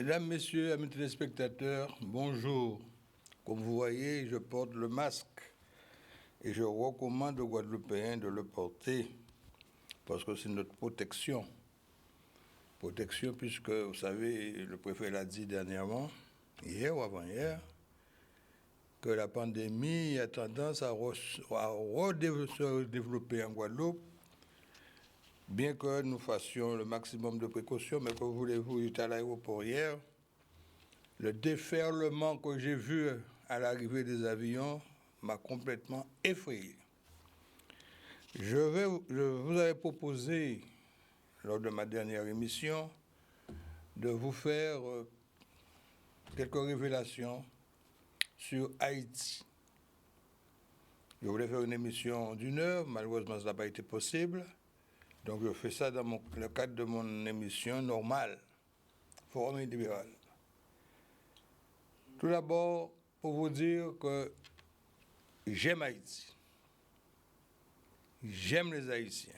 Mesdames, Messieurs, amis téléspectateurs, bonjour. Comme vous voyez, je porte le masque et je recommande aux Guadeloupéens de le porter parce que c'est notre protection. Protection puisque, vous savez, le préfet l'a dit dernièrement, hier ou avant-hier, que la pandémie a tendance à se développer en Guadeloupe, bien que nous fassions le maximum de précautions, mais que voulez-vous, j'étais à l'aéroport hier, le déferlement que j'ai vu à l'arrivée des avions m'a complètement effrayé. Je vous avais proposé, lors de ma dernière émission, de vous faire quelques révélations sur Haïti. Je voulais faire une émission d'1 heure, malheureusement ça n'a pas été possible. Donc je fais ça dans le cadre de mon émission normale, Forum libéral. Tout d'abord, pour vous dire que j'aime Haïti. J'aime les Haïtiens.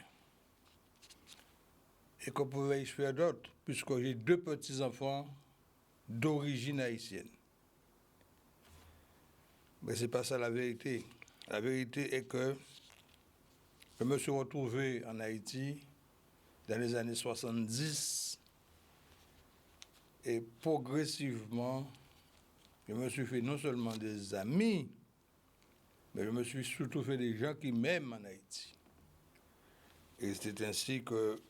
Et que pouvais-je faire d'autre, puisque j'ai 2 petits-enfants d'origine haïtienne. Mais ce n'est pas ça la vérité. La vérité est que je me suis retrouvé en Haïti dans les années 70 et progressivement, je me suis fait non seulement des amis, mais je me suis surtout fait des gens qui m'aiment en Haïti. Et c'est ainsi que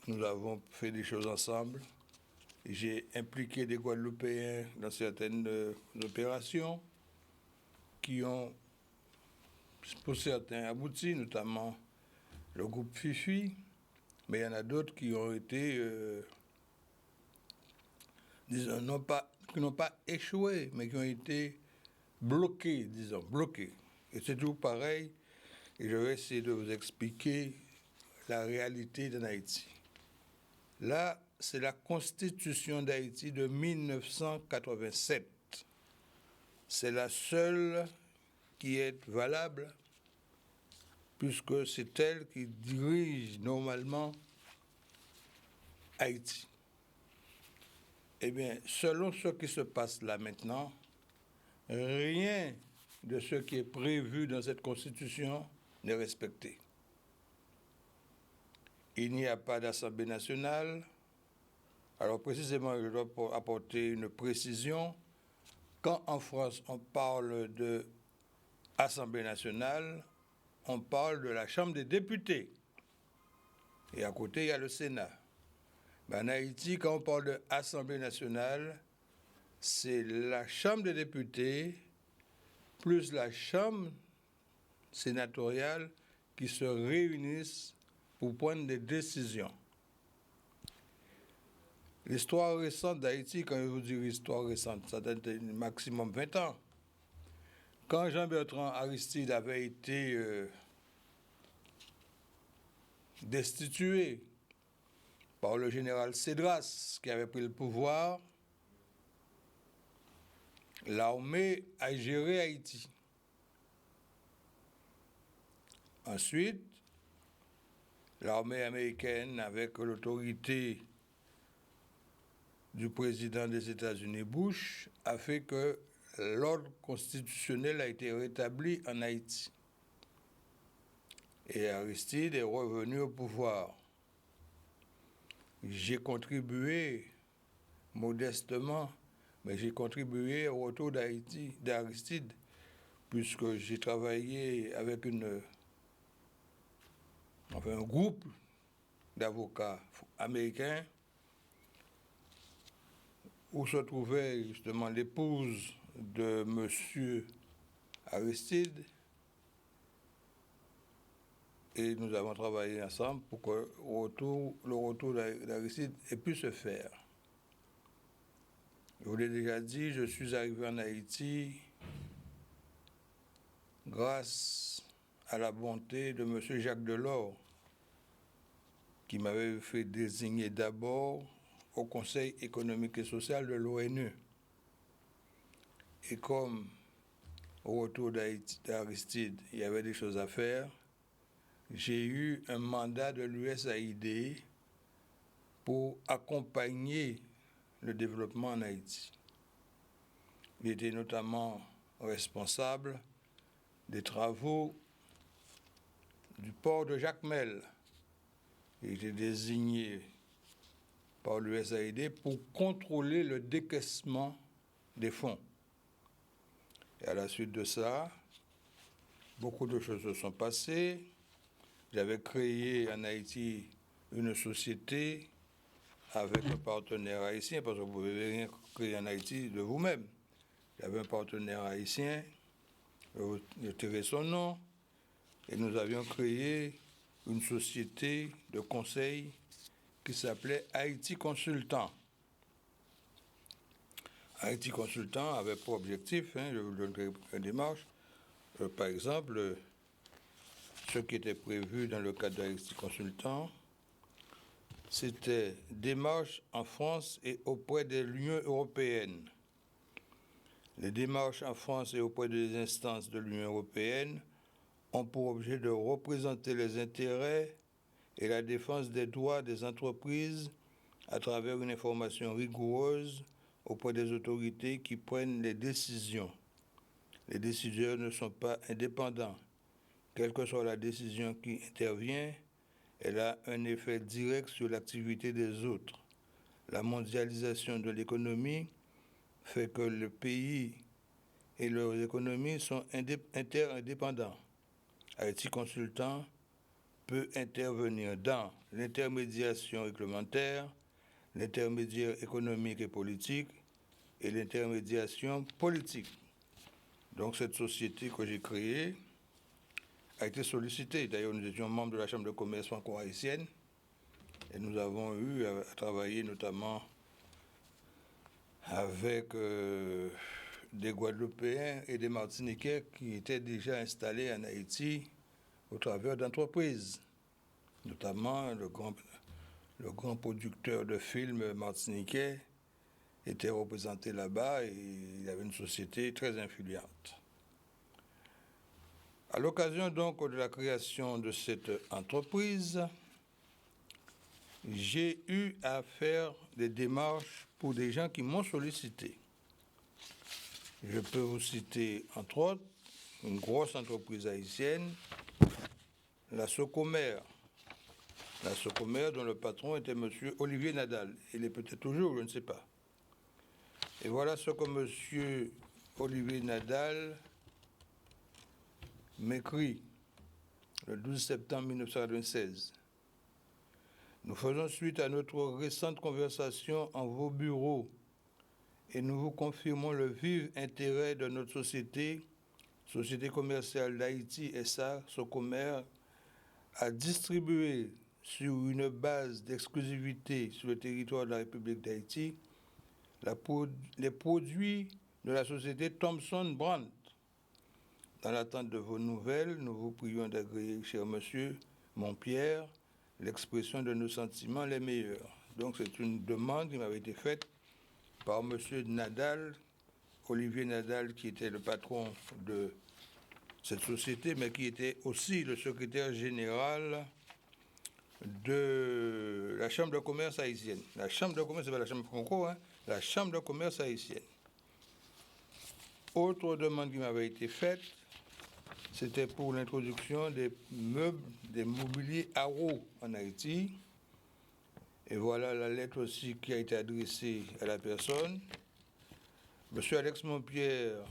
nous avons fait des choses ensemble. J'ai impliqué des Guadeloupéens dans certaines opérations qui ont, pour certains, abouti, notamment le groupe Fifi, mais il y en a d'autres qui ont été, disons, qui n'ont pas échoué, mais qui ont été bloqués, disons, bloqués. Et c'est toujours pareil, et je vais essayer de vous expliquer la réalité de Haïti. Là, c'est la Constitution d'Haïti de 1987. C'est la seule qui est valable, puisque c'est elle qui dirige normalement Haïti. Eh bien, selon ce qui se passe là maintenant, rien de ce qui est prévu dans cette Constitution n'est respecté. Il n'y a pas d'Assemblée nationale. Alors précisément, je dois apporter une précision. Quand en France on parle de Assemblée nationale, on parle de la Chambre des députés. Et à côté, il y a le Sénat. En Haïti, quand on parle de Assemblée nationale, c'est la Chambre des députés plus la Chambre sénatoriale qui se réunissent pour prendre des décisions. L'histoire récente d'Haïti, quand je vous dis histoire récente, ça date de maximum 20 ans. Quand Jean-Bertrand Aristide avait été destitué par le général Cédras, qui avait pris le pouvoir, l'armée a géré Haïti. Ensuite, l'armée américaine, avec l'autorité du président des États-Unis Bush, a fait que l'ordre constitutionnel a été rétabli en Haïti. Et Aristide est revenu au pouvoir. J'ai contribué modestement, mais j'ai contribué au retour d'Aristide, puisque j'ai travaillé avec un groupe d'avocats américains où se trouvait justement l'épouse de M. Aristide. Et nous avons travaillé ensemble pour que le retour d'Aristide ait pu se faire. Je vous l'ai déjà dit, je suis arrivé en Haïti grâce à la bonté de M. Jacques Delors, qui m'avait fait désigner d'abord au Conseil économique et social de l'ONU. Et comme au retour d'Aristide, il y avait des choses à faire, j'ai eu un mandat de l'USAID pour accompagner le développement en Haïti. Il était notamment responsable des travaux du port de Jacmel. Il était désigné par l'USAID pour contrôler le décaissement des fonds. Et à la suite de ça, beaucoup de choses se sont passées. J'avais créé en Haïti une société avec un partenaire haïtien, parce que vous ne pouvez rien créer en Haïti de vous-même. J'avais un partenaire haïtien, j'ai tiré son nom, et nous avions créé une société de conseil qui s'appelait Haïti Consultant. Haïti Consultant avait pour objectif, je vous donnerai une démarche, par exemple, ce qui était prévu dans le cadre d'Haïti Consultant, c'était démarches en France et auprès de l'Union européenne. Les démarches en France et auprès des instances de l'Union européenne ont pour objet de représenter les intérêts et la défense des droits des entreprises à travers une information rigoureuse auprès des autorités qui prennent les décisions. Les décideurs ne sont pas indépendants. Quelle que soit la décision qui intervient, elle a un effet direct sur l'activité des autres. La mondialisation de l'économie fait que le pays et leurs économies sont interdépendants. Haïti Consultant peut intervenir dans l'intermédiation réglementaire, l'intermédiaire économique et politique et l'intermédiation politique. Donc cette société que j'ai créée a été sollicitée. D'ailleurs, nous étions membres de la Chambre de commerce franco-haïtienne et nous avons eu à travailler notamment avec des Guadeloupéens et des Martiniquais qui étaient déjà installés en Haïti au travers d'entreprises, notamment le grand producteur de films martiniquais était représenté là-bas et il avait une société très influente. À l'occasion donc de la création de cette entreprise, j'ai eu à faire des démarches pour des gens qui m'ont sollicité. Je peux vous citer, entre autres, une grosse entreprise haïtienne, la Socomer. La Socomer dont le patron était M. Olivier Nadal. Il est peut-être toujours, je ne sais pas. Et voilà ce que M. Olivier Nadal m'écrit le 12 septembre 1996. Nous faisons suite à notre récente conversation en vos bureaux et nous vous confirmons le vif intérêt de notre société, Société commerciale d'Haïti SA, Socomer, à distribuer sur une base d'exclusivité sur le territoire de la République d'Haïti les produits de la société Thomson Brandt. Dans l'attente de vos nouvelles, nous vous prions d'agréer, cher monsieur Montpierre, l'expression de nos sentiments les meilleurs. Donc c'est une demande qui m'avait été faite par monsieur Nadal, Olivier Nadal, qui était le patron de cette société, mais qui était aussi le secrétaire général de la Chambre de commerce haïtienne. La Chambre de commerce, c'est pas la Chambre franco, la Chambre de commerce haïtienne. Autre demande qui m'avait été faite, c'était pour l'introduction des meubles, des mobiliers Haro en Haïti. Et voilà la lettre aussi qui a été adressée à la personne. Monsieur Alex Montpierre,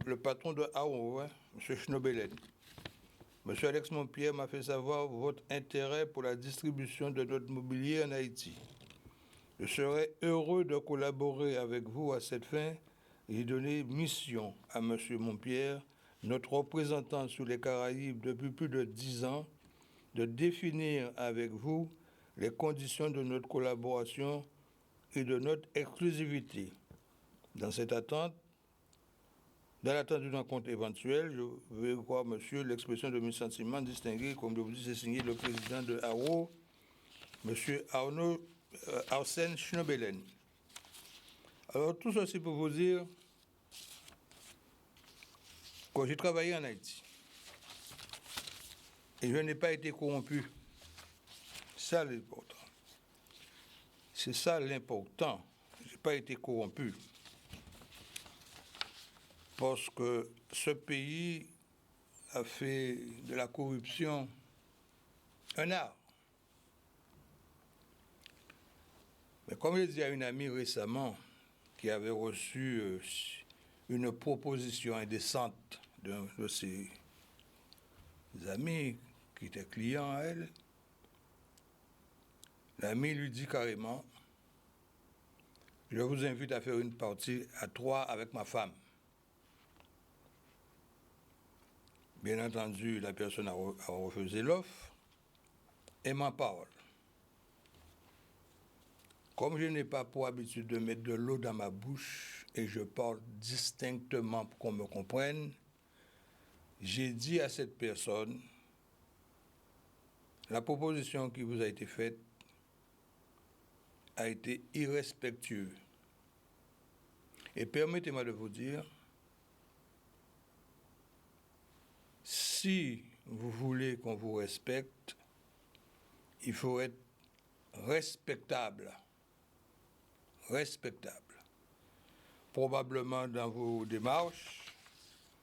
le patron de Haro, Monsieur Schnobelen. Monsieur Alex Montpierre m'a fait savoir votre intérêt pour la distribution de notre mobilier en Haïti. Je serais heureux de collaborer avec vous à cette fin. J'ai donné mission à monsieur Montpierre, notre représentant sur les Caraïbes depuis plus de 10 ans, de définir avec vous les conditions de notre collaboration et de notre exclusivité. Dans l'attente d'une rencontre éventuelle, je vais voir, monsieur, l'expression de mes sentiments distingués, comme je vous dis, c'est signé le président de Haro, monsieur Arsène Schnobelen. Alors, tout ceci pour vous dire que j'ai travaillé en Haïti. Et je n'ai pas été corrompu. C'est ça l'important. C'est ça l'important. pas été corrompu. Parce que ce pays a fait de la corruption un art. Mais comme je disais à une amie récemment qui avait reçu une proposition indécente d'un de ses amis qui était client à elle, l'ami lui dit carrément, je vous invite à faire une partie à 3 avec ma femme. Bien entendu, la personne a refusé l'offre et m'en parle. Comme je n'ai pas pour habitude de mettre de l'eau dans ma bouche et je parle distinctement pour qu'on me comprenne, j'ai dit à cette personne, la proposition qui vous a été faite a été irrespectueuse. Et permettez-moi de vous dire, si vous voulez qu'on vous respecte, il faut être respectable. Respectable. Probablement dans vos démarches,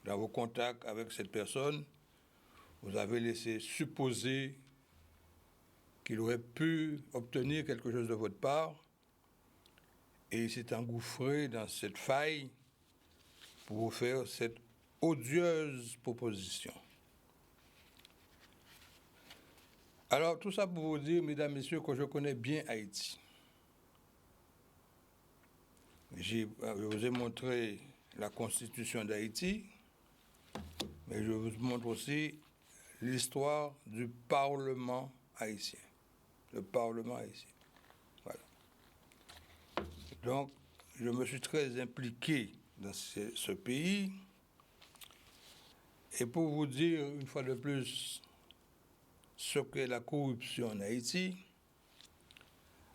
dans vos contacts avec cette personne, vous avez laissé supposer qu'il aurait pu obtenir quelque chose de votre part et il s'est engouffré dans cette faille pour vous faire cette odieuse proposition. Alors, tout ça pour vous dire, mesdames, messieurs, que je connais bien Haïti. Je vous ai montré la constitution d'Haïti, mais je vous montre aussi l'histoire du Parlement haïtien. Le Parlement haïtien. Voilà. Donc, je me suis très impliqué dans ce pays. Et pour vous dire, une fois de plus, ce qu'est la corruption en Haïti,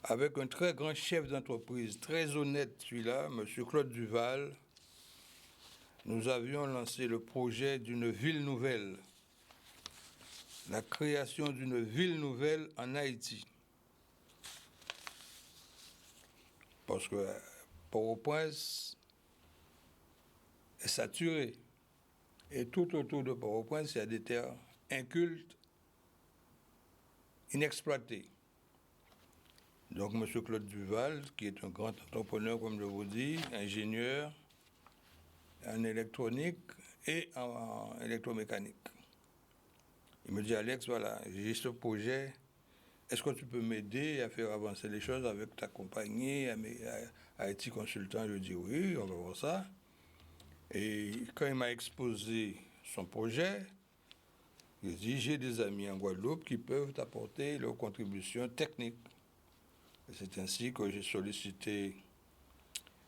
avec un très grand chef d'entreprise, très honnête celui-là, M. Claude Duval, nous avions lancé le projet d'une ville nouvelle, la création d'une ville nouvelle en Haïti. Parce que Port-au-Prince est saturé. Et tout autour de Port-au-Prince, il y a des terres incultes, inexploitées. Donc, M. Claude Duval, qui est un grand entrepreneur, comme je vous dis, ingénieur en électronique et en électromécanique. Il me dit, Alex, voilà, j'ai ce projet, est-ce que tu peux m'aider à faire avancer les choses avec ta compagnie, à IT Consultant? Je dis, oui, on va voir ça. Et quand il m'a exposé son projet, il dit, j'ai des amis en Guadeloupe qui peuvent apporter leurs contributions techniques. C'est ainsi que j'ai sollicité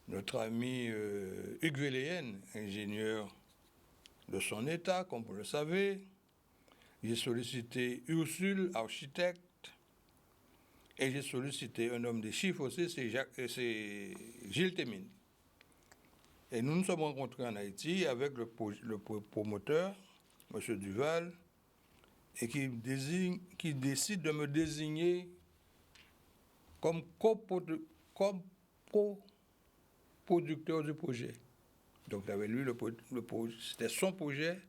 notre ami Hugues Véléen, ingénieur de son état, comme vous le savez. J'ai sollicité Ursule, architecte, et j'ai sollicité un homme des chiffres aussi, c'est Gilles Témine. Et nous nous sommes rencontrés en Haïti avec le promoteur, M. Duval, et qui décide de me désigner comme coproducteur du projet. Donc, j'avais lu le projet, c'était son projet,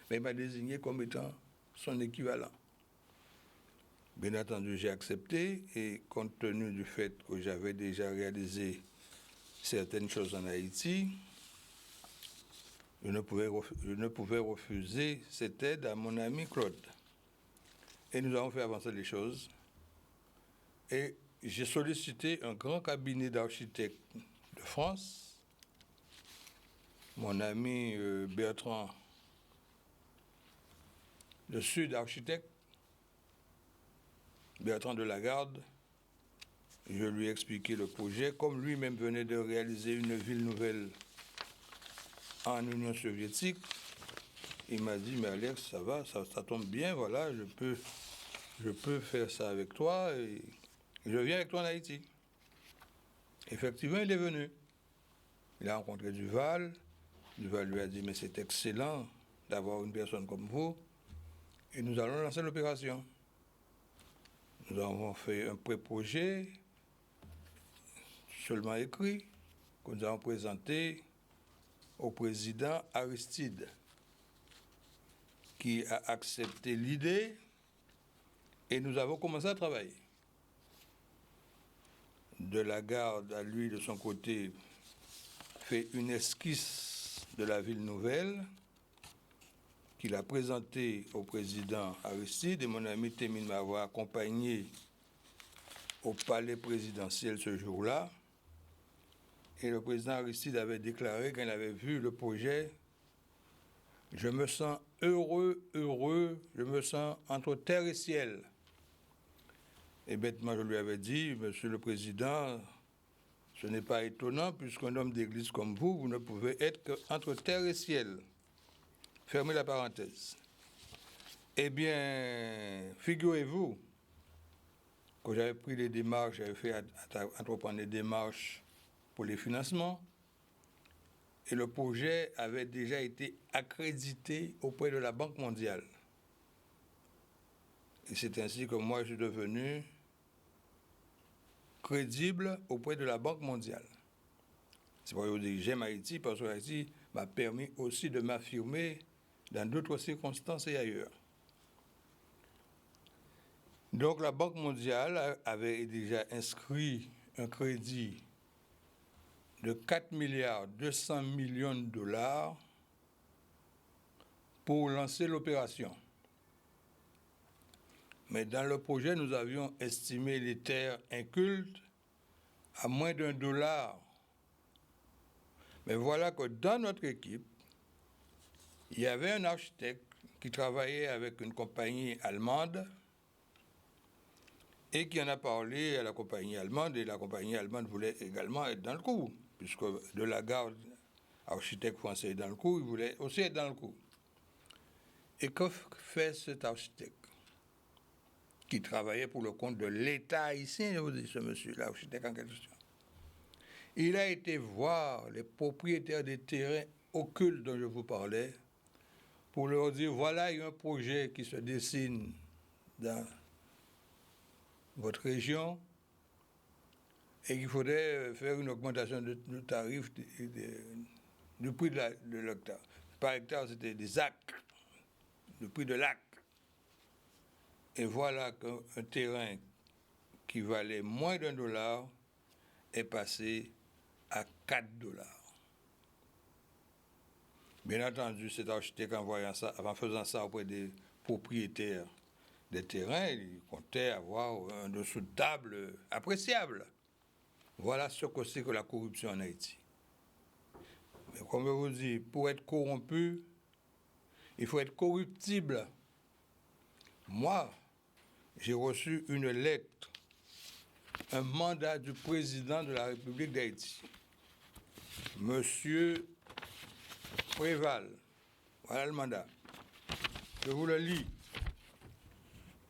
mais il m'a désigné comme étant son équivalent. Bien entendu, j'ai accepté, et compte tenu du fait que j'avais déjà réalisé certaines choses en Haïti, je ne pouvais refuser cette aide à mon ami Claude. Et nous avons fait avancer les choses. Et j'ai sollicité un grand cabinet d'architectes de France, mon ami Bertrand de Sud Architecte, Bertrand de Lagarde. Je lui ai expliqué le projet, comme lui-même venait de réaliser une ville nouvelle en Union soviétique. Il m'a dit, mais Alex, ça va, ça tombe bien, voilà, je peux faire ça avec toi et je viens avec toi en Haïti. Effectivement, il est venu. Il a rencontré Duval. Duval lui a dit, mais c'est excellent d'avoir une personne comme vous. Et nous allons lancer l'opération. Nous avons fait un pré-projet, seulement écrit. que nous avons présenté au président Aristide, qui a accepté l'idée et nous avons commencé à travailler. Delagarde, à lui, de son côté, fait une esquisse de la ville nouvelle qu'il a présentée au président Aristide, et mon ami Témine m'avoir accompagné au palais présidentiel ce jour-là. Et le président Aristide avait déclaré, quand il avait vu le projet, « Je me sens heureux, je me sens entre terre et ciel ». Et bêtement, je lui avais dit, « Monsieur le Président, ce n'est pas étonnant, puisqu'un homme d'église comme vous, vous ne pouvez être qu'entre terre et ciel. » Fermez la parenthèse. Eh bien, figurez-vous que j'avais pris les démarches, j'avais fait entreprendre les démarches pour les financements, et le projet avait déjà été accrédité auprès de la Banque mondiale. Et c'est ainsi que moi, je suis devenu crédible auprès de la Banque mondiale. C'est pourquoi je dis que j'aime Haïti, parce que Haïti m'a permis aussi de m'affirmer dans d'autres circonstances et ailleurs. Donc la Banque mondiale avait déjà inscrit un crédit de 4,2 milliards de dollars pour lancer l'opération. Mais dans le projet, nous avions estimé les terres incultes à moins $1. Mais voilà que dans notre équipe, il y avait un architecte qui travaillait avec une compagnie allemande et qui en a parlé à la compagnie allemande, et la compagnie allemande voulait également être dans le coup, puisque Delagarde, architecte français, est dans le coup, il voulait aussi être dans le coup. Et que fait cet architecte qui travaillait pour le compte de l'État haïtien, je vous dis, ce monsieur, l'architecte en question? Il a été voir les propriétaires des terrains occultes dont je vous parlais pour leur dire, voilà, il y a un projet qui se dessine dans votre région et qu'il faudrait faire une augmentation de tarif du prix de l'hectare. Par hectare, c'était des acres, le prix de l'acre. Et voilà qu'un terrain qui valait moins $1 est passé à $4. Bien entendu, cet architecte, en faisant ça auprès des propriétaires des terrains, il comptait avoir un dessous de table appréciable. Voilà ce que c'est que la corruption en Haïti. Mais comme je vous dis, pour être corrompu, il faut être corruptible. Moi, j'ai reçu une lettre, un mandat du président de la République d'Haïti, Monsieur Préval. Voilà le mandat. Je vous le lis.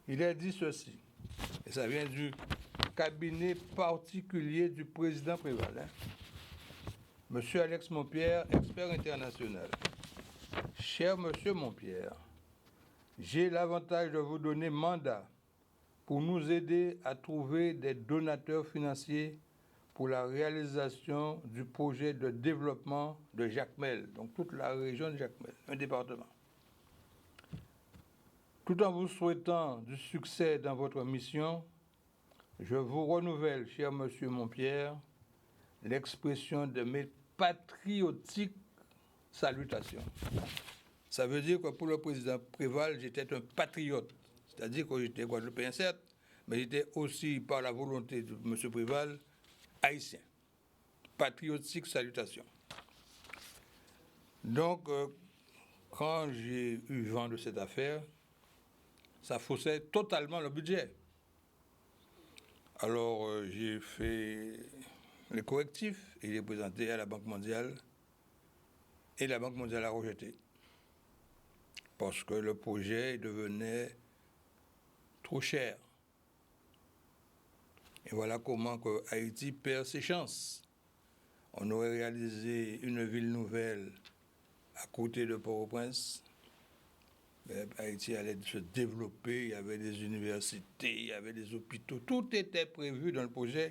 Il a dit ceci, et ça vient du cabinet particulier du président Préval. Monsieur Alex Montpierre, expert international. Cher Monsieur Montpierre, j'ai l'avantage de vous donner mandat pour nous aider à trouver des donateurs financiers pour la réalisation du projet de développement de Jacmel, donc toute la région de Jacmel, un département. Tout en vous souhaitant du succès dans votre mission, je vous renouvelle, cher Monsieur Montpierre, l'expression de mes patriotiques salutations. Ça veut dire que pour le président Préval, j'étais un patriote, c'est-à-dire que j'étais guadeloupéen, certes, mais j'étais aussi, par la volonté de M. Préval, haïtien. Patriotique salutations. Donc, quand j'ai eu vent de cette affaire, ça faussait totalement le budget. Alors, j'ai fait les correctifs et j'ai présenté à la Banque mondiale, et la Banque mondiale a rejeté. Parce que le projet devenait trop cher. Et voilà comment que Haïti perd ses chances. On aurait réalisé une ville nouvelle à côté de Port-au-Prince. Haïti allait se développer, il y avait des universités, il y avait des hôpitaux, tout était prévu dans le projet.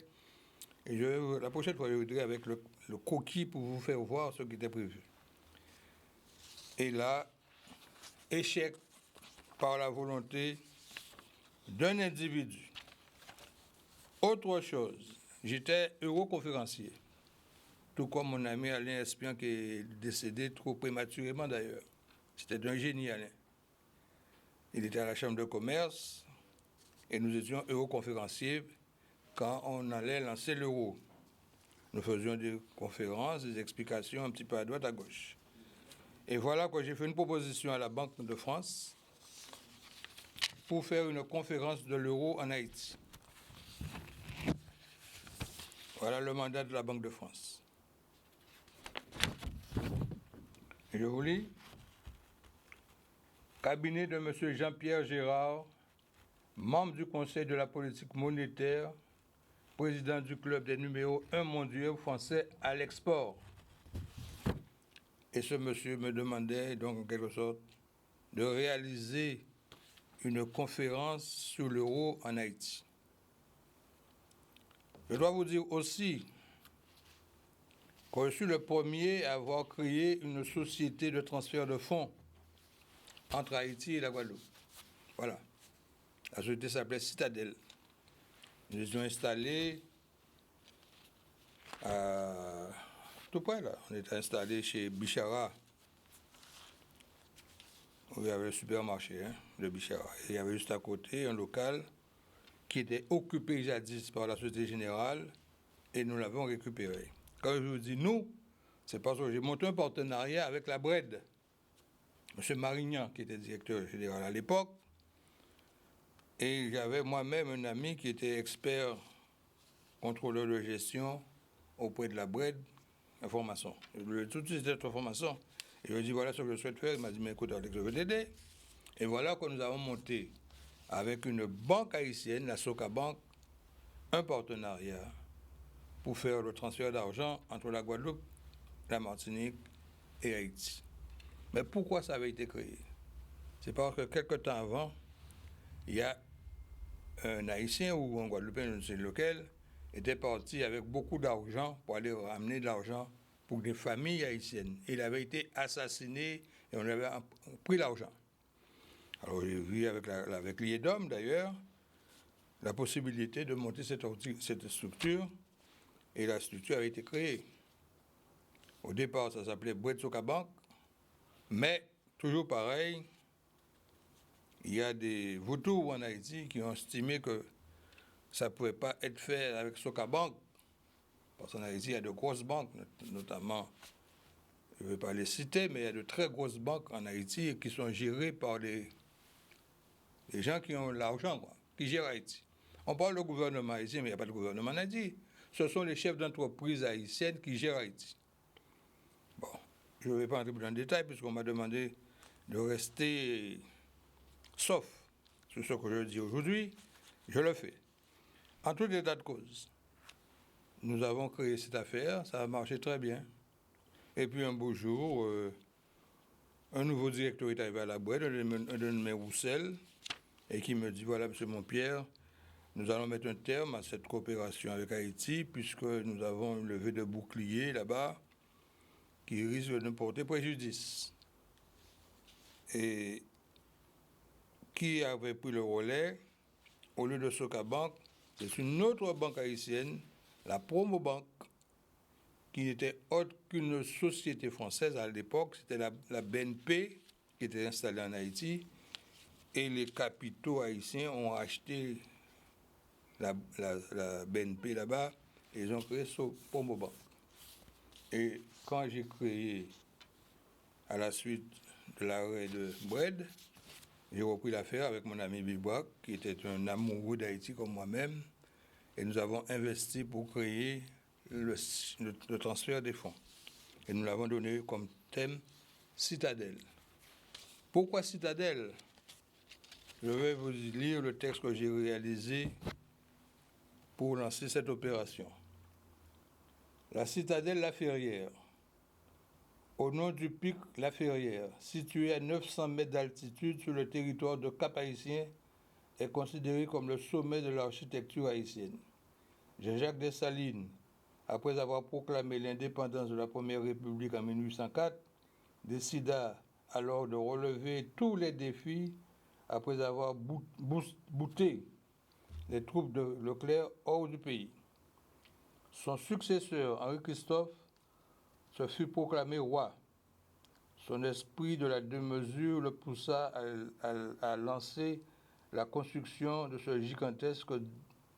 Et la prochaine fois, je voudrais avec le croquis pour vous faire voir ce qui était prévu. Et là, échec par la volonté d'un individu. Autre chose, j'étais euroconférencier, tout comme mon ami Alain Espion qui est décédé trop prématurément d'ailleurs. C'était un génie, Alain. Il était à la Chambre de commerce et nous étions euroconférenciers quand on allait lancer l'euro. Nous faisions des conférences, des explications un petit peu à droite, à gauche. Et voilà que j'ai fait une proposition à la Banque de France pour faire une conférence de l'euro en Haïti. Voilà le mandat de la Banque de France. Et je vous lis. Cabinet de M. Jean-Pierre Gérard, membre du Conseil de la politique monétaire, président du club des numéros 1 mondiaux français à l'export. Et ce monsieur me demandait donc en quelque sorte de réaliser une conférence sur l'euro en Haïti. Je dois vous dire aussi que je suis le premier à avoir créé une société de transfert de fonds entre Haïti et la Guadeloupe. Voilà. La société s'appelait Citadel. Nous étions installés à tout près là. On était installés chez Bichara, où il y avait le supermarché de Bichara. Et il y avait juste à côté un local qui était occupé jadis par la Société Générale et nous l'avons récupéré. Quand je vous dis nous, c'est parce que j'ai monté un partenariat avec la BRED. M. Marignan, qui était directeur général à l'époque, et j'avais moi-même un ami qui était expert contrôleur de gestion auprès de la BRED, information. Je lui ai tout de suite cette information. Et je lui ai dit, voilà ce que je souhaite faire. Il m'a dit, mais écoute, Alex, je veux t'aider. Et voilà que nous avons monté avec une banque haïtienne, la Soca Bank, un partenariat pour faire le transfert d'argent entre la Guadeloupe, la Martinique et Haïti. Mais pourquoi ça avait été créé? C'est parce que quelque temps avant, il y a un Haïtien ou un Guadeloupéen, je ne sais lequel, était parti avec beaucoup d'argent pour aller ramener de l'argent pour des familles haïtiennes. Il avait été assassiné et on avait pris l'argent. Alors j'ai vu avec l'IEDOM d'ailleurs la possibilité de monter cette structure et la structure a été créée. Au départ, ça s'appelait BRED Soca Bank, mais toujours pareil, il y a des vautours en Haïti qui ont estimé que ça ne pouvait pas être fait avec Soca Bank, parce qu'en Haïti, il y a de grosses banques, notamment, je ne vais pas les citer, mais il y a de très grosses banques en Haïti qui sont gérées par des gens qui ont l'argent, qui gèrent Haïti. On parle de gouvernement haïtien, mais il n'y a pas de gouvernement en Haïti. Ce sont les chefs d'entreprise haïtiennes qui gèrent Haïti. Bon, je ne vais pas entrer dans le détail, puisqu'on m'a demandé de rester sauf sur ce que je dis aujourd'hui, je le fais. En tout état de cause, nous avons créé cette affaire, ça a marché très bien. Et puis un beau jour, un nouveau directeur est arrivé à la boîte, un de mes Roussel, et qui me dit, voilà, M. Montpierre, nous allons mettre un terme à cette coopération avec Haïti, puisque nous avons une levée de boucliers là-bas qui risque de nous porter préjudice. Et qui avait pris le relais, au lieu de Soca Bank, c'est une autre banque haïtienne, la Promobank, qui n'était autre qu'une société française à l'époque, c'était la BNP qui était installée en Haïti, et les capitaux haïtiens ont acheté la BNP là-bas, et ils ont créé ce Promobank. Et quand j'ai créé, à la suite de l'arrêt de BRED, j'ai repris l'affaire avec mon ami Bibouak, qui était un amoureux d'Haïti comme moi-même, et nous avons investi pour créer le transfert des fonds. Et nous l'avons donné comme thème Citadel. Pourquoi Citadel? Je vais vous lire le texte que j'ai réalisé pour lancer cette opération. La Citadelle La Ferrière, au nom du pic La Ferrière, situé à 900 mètres d'altitude sur le territoire de Cap-Haïtien, est considéré comme le sommet de l'architecture haïtienne. Jean-Jacques Dessalines, après avoir proclamé l'indépendance de la Première République en 1804, décida alors de relever tous les défis après avoir bouté les troupes de Leclerc hors du pays. Son successeur, Henri-Christophe, se fut proclamé roi. Son esprit de la démesure le poussa à lancer la construction de ce gigantesque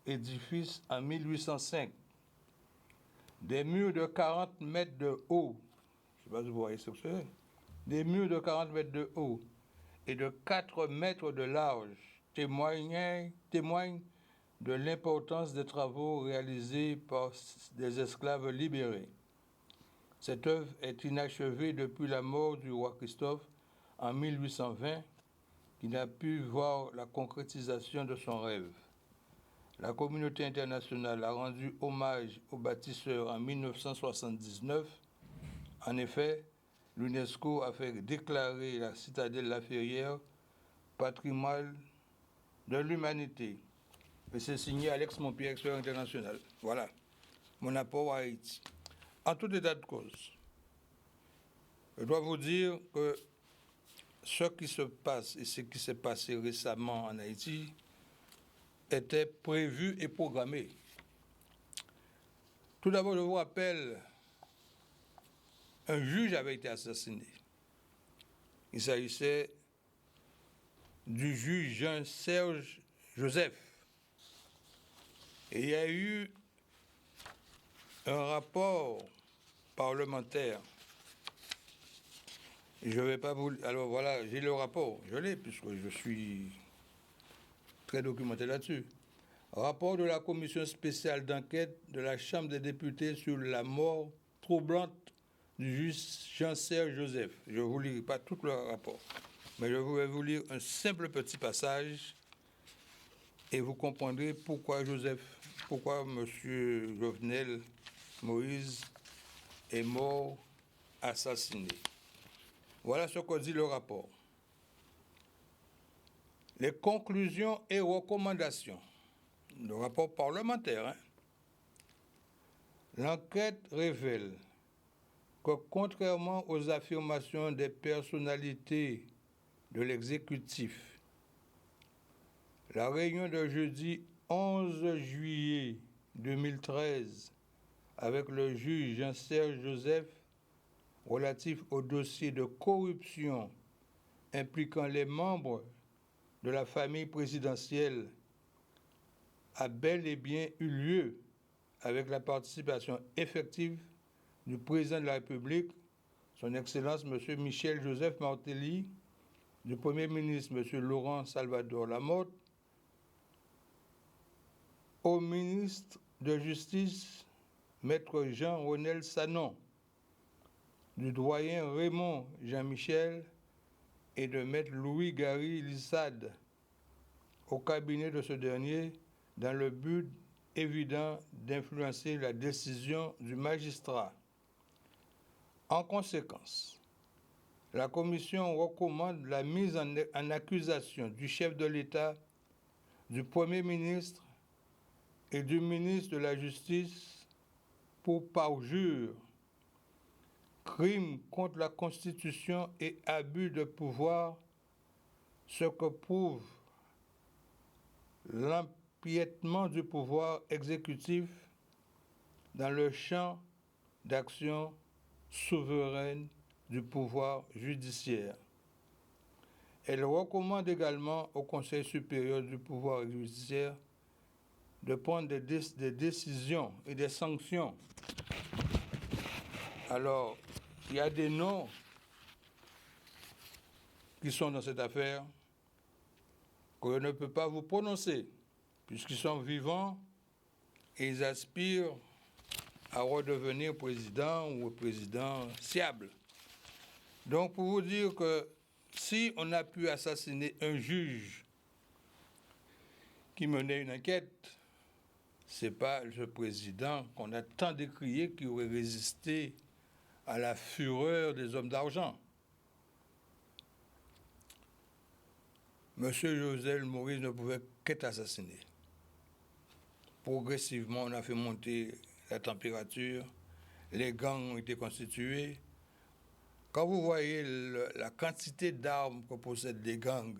édifice en 1805. Des murs de 40 mètres de haut, je ne sais pas si vous voyez ce que c'est, des murs de 40 mètres de haut et de 4 mètres de large témoignent de l'importance des travaux réalisés par des esclaves libérés. Cette œuvre est inachevée depuis la mort du roi Christophe en 1820, qui n'a pu voir la concrétisation de son rêve. La communauté internationale a rendu hommage au bâtisseur en 1979. En effet, l'UNESCO a fait déclarer la citadelle La Ferrière patrimoine de l'humanité. Et c'est signé Alex Montpierre, expert international. Voilà, mon apport à Haïti. En tout état de cause, je dois vous dire que ce qui se passe et ce qui s'est passé récemment en Haïti était prévu et programmé. Tout d'abord, je vous rappelle, un juge avait été assassiné. Il s'agissait du juge Jean-Serge Joseph. Et il y a eu un rapport parlementaire. Et je ne vais pas vous... Alors voilà, j'ai le rapport, je l'ai, puisque je suis très documenté là-dessus. Rapport de la commission spéciale d'enquête de la Chambre des députés sur la mort troublante du juge Jean-Serge Joseph. Je ne vous lirai pas tout le rapport, mais je vais vous lire un simple petit passage et vous comprendrez pourquoi M. Jovenel Moïse est mort, assassiné. Voilà ce que dit le rapport. Les conclusions et recommandations. Le rapport parlementaire. L'enquête révèle que contrairement aux affirmations des personnalités de l'exécutif, la réunion de jeudi 11 juillet 2013 avec le juge Jean-Serge Joseph relatif au dossier de corruption impliquant les membres de la famille présidentielle a bel et bien eu lieu avec la participation effective du président de la République, son Excellence M. Michel Joseph Martelly, du Premier ministre M. Laurent Salvador Lamotte, au ministre de Justice Maître Jean-Ronel Sanon, du doyen Raymond Jean-Michel et de Maître Louis-Gary Lissade, au cabinet de ce dernier, dans le but évident d'influencer la décision du magistrat. En conséquence, la Commission recommande la mise en accusation du chef de l'État, du Premier ministre et du ministre de la Justice pour parjure, crime contre la Constitution et abus de pouvoir, ce que prouve l'empiètement du pouvoir exécutif dans le champ d'action souveraine du pouvoir judiciaire. Elle recommande également au Conseil supérieur du pouvoir judiciaire de prendre des décisions et des sanctions. Alors, il y a des noms qui sont dans cette affaire que je ne peux pas vous prononcer, puisqu'ils sont vivants et ils aspirent à redevenir président ou présidentiable. Donc, pour vous dire que si on a pu assassiner un juge qui menait une enquête, ce n'est pas le président qu'on a tant décrié qui aurait résisté à la fureur des hommes d'argent. M. Jovenel Moïse ne pouvait qu'être assassiné. progressivement, on a fait monter la température, les gangs ont été constitués. Quand vous voyez la quantité d'armes que possèdent les gangs,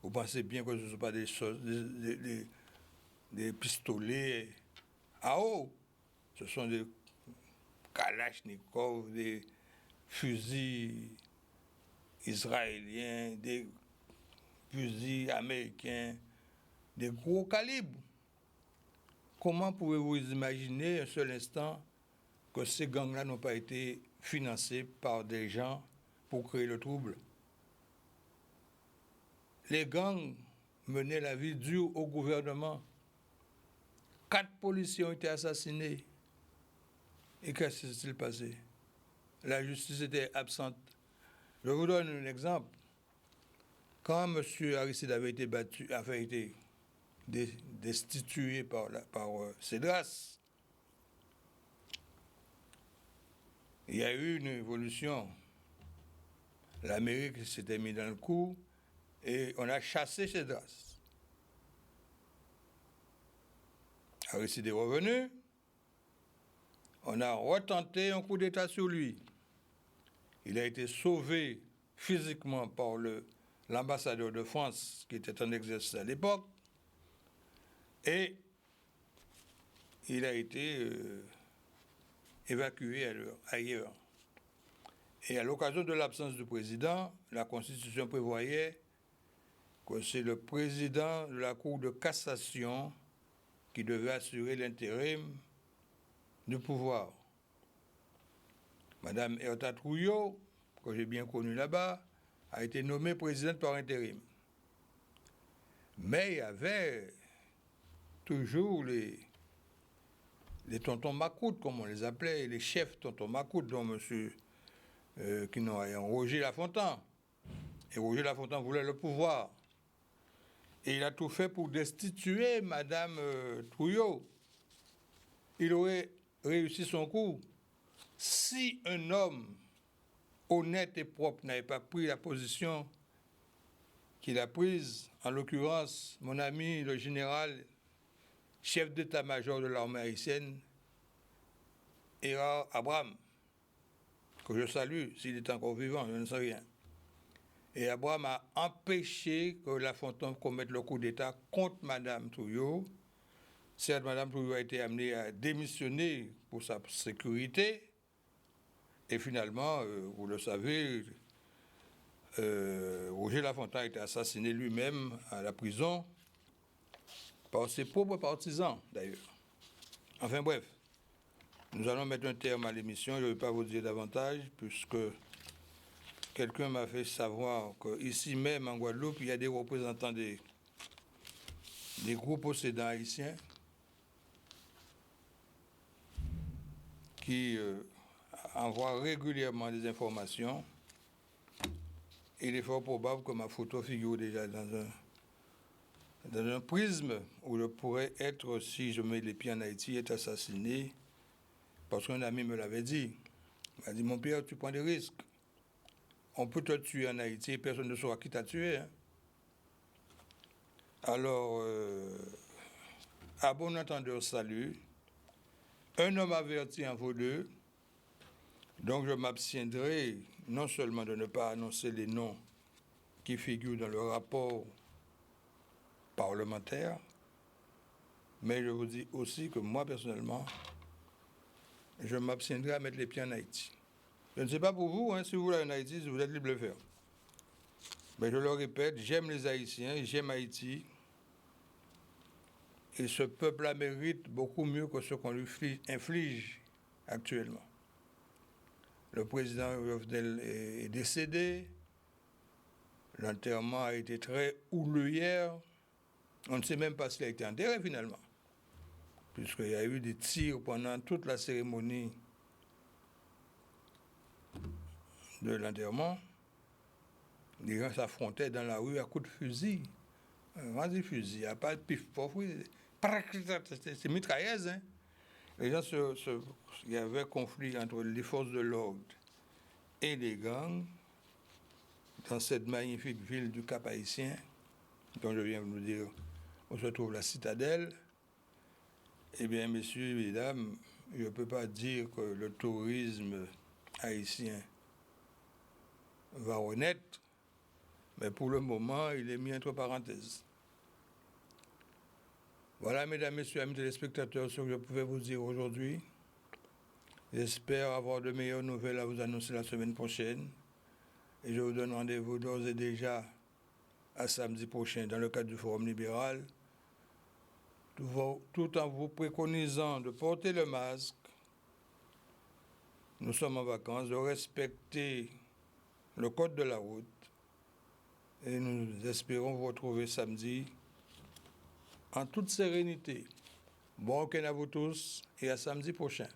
vous pensez bien que ce ne sont pas des choses, des pistolets à eau. Ce sont des Kalachnikov, des fusils israéliens, des fusils américains, des gros calibres. Comment pouvez-vous imaginer un seul instant que ces gangs-là n'ont pas été financés par des gens pour créer le trouble? Les gangs menaient la vie dure au gouvernement. 4 policiers ont été assassinés. Et qu'est-ce qui s'est passé? La justice était absente. Je vous donne un exemple. Quand M. Aristide avait été destitué par Cédras, il y a eu une évolution. L'Amérique s'était mise dans le coup et on a chassé Cédras. Aristide est revenu. On a retenté un coup d'État sur lui. Il a été sauvé physiquement par l'ambassadeur de France qui était en exercice à l'époque. Et il a été évacué ailleurs. Et à l'occasion de l'absence du président, la Constitution prévoyait que c'est le président de la Cour de cassation qui devait assurer l'intérim du pouvoir. Madame Herta Trouillot, que j'ai bien connue là-bas, a été nommée présidente par intérim. Mais il y avait toujours les tontons Macoutes, comme on les appelait, les chefs tontons Macoutes, dont monsieur Roger Lafontaine. Et Roger Lafontaine voulait le pouvoir. Et il a tout fait pour destituer Madame Trouillot. Il aurait réussi son coup si un homme honnête et propre n'avait pas pris la position qu'il a prise, en l'occurrence, mon ami le général, chef d'état-major de l'armée haïtienne, Erard Abraham, que je salue, s'il est encore vivant, je ne sais rien. Et Abraham a empêché que Lafontaine commette le coup d'État contre Madame Trouillot. Certes, Madame Trouillot a été amenée à démissionner pour sa sécurité. Et finalement, vous le savez, Roger Lafontaine a été assassiné lui-même à la prison par ses propres partisans, d'ailleurs. Enfin bref, nous allons mettre un terme à l'émission. Je ne vais pas vous dire davantage, puisque quelqu'un m'a fait savoir qu'ici même, en Guadeloupe, il y a des représentants des groupes possédants haïtiens qui envoient régulièrement des informations. Il est fort probable que ma photo figure déjà dans un prisme où je pourrais être, si je mets les pieds en Haïti, être assassiné, parce qu'un ami me l'avait dit. Il m'a dit, mon père, tu prends des risques. On peut te tuer en Haïti et personne ne saura qui t'a tué. Hein. Alors, à bon entendeur, salut. Un homme averti en vaut deux. Donc, je m'abstiendrai non seulement de ne pas annoncer les noms qui figurent dans le rapport parlementaire, mais je vous dis aussi que moi, personnellement, je m'abstiendrai à mettre les pieds en Haïti. Je ne sais pas pour vous, hein, si vous voulez en Haïti, vous êtes libre de le faire. Mais je le répète, j'aime les Haïtiens, j'aime Haïti. Et ce peuple-là mérite beaucoup mieux que ce qu'on lui inflige actuellement. Le président Jovenel est décédé. L'enterrement a été très houleux hier. On ne sait même pas s'il a été enterré finalement, puisqu'il y a eu des tirs pendant toute la cérémonie de l'enterrement. Les gens s'affrontaient dans la rue à coups de fusil. Vas-y, fusil, il n'y a pas de pif-pof. C'est mitrailleuse. Hein? Les gens il y avait conflit entre les forces de l'ordre et les gangs dans cette magnifique ville du Cap-Haïtien, dont je viens de vous dire, où se trouve la citadelle. Eh bien, messieurs et mesdames, je ne peux pas dire que le tourisme haïtien va renaître, mais pour le moment, il est mis entre parenthèses. Voilà, mesdames, messieurs, amis téléspectateurs, ce que je pouvais vous dire aujourd'hui. J'espère avoir de meilleures nouvelles à vous annoncer la semaine prochaine. Et je vous donne rendez-vous d'ores et déjà à samedi prochain dans le cadre du Forum libéral, tout en vous préconisant de porter le masque. Nous sommes en vacances, de respecter le code de la route. Et nous espérons vous retrouver samedi en toute sérénité. Bon week-end à vous tous et à samedi prochain.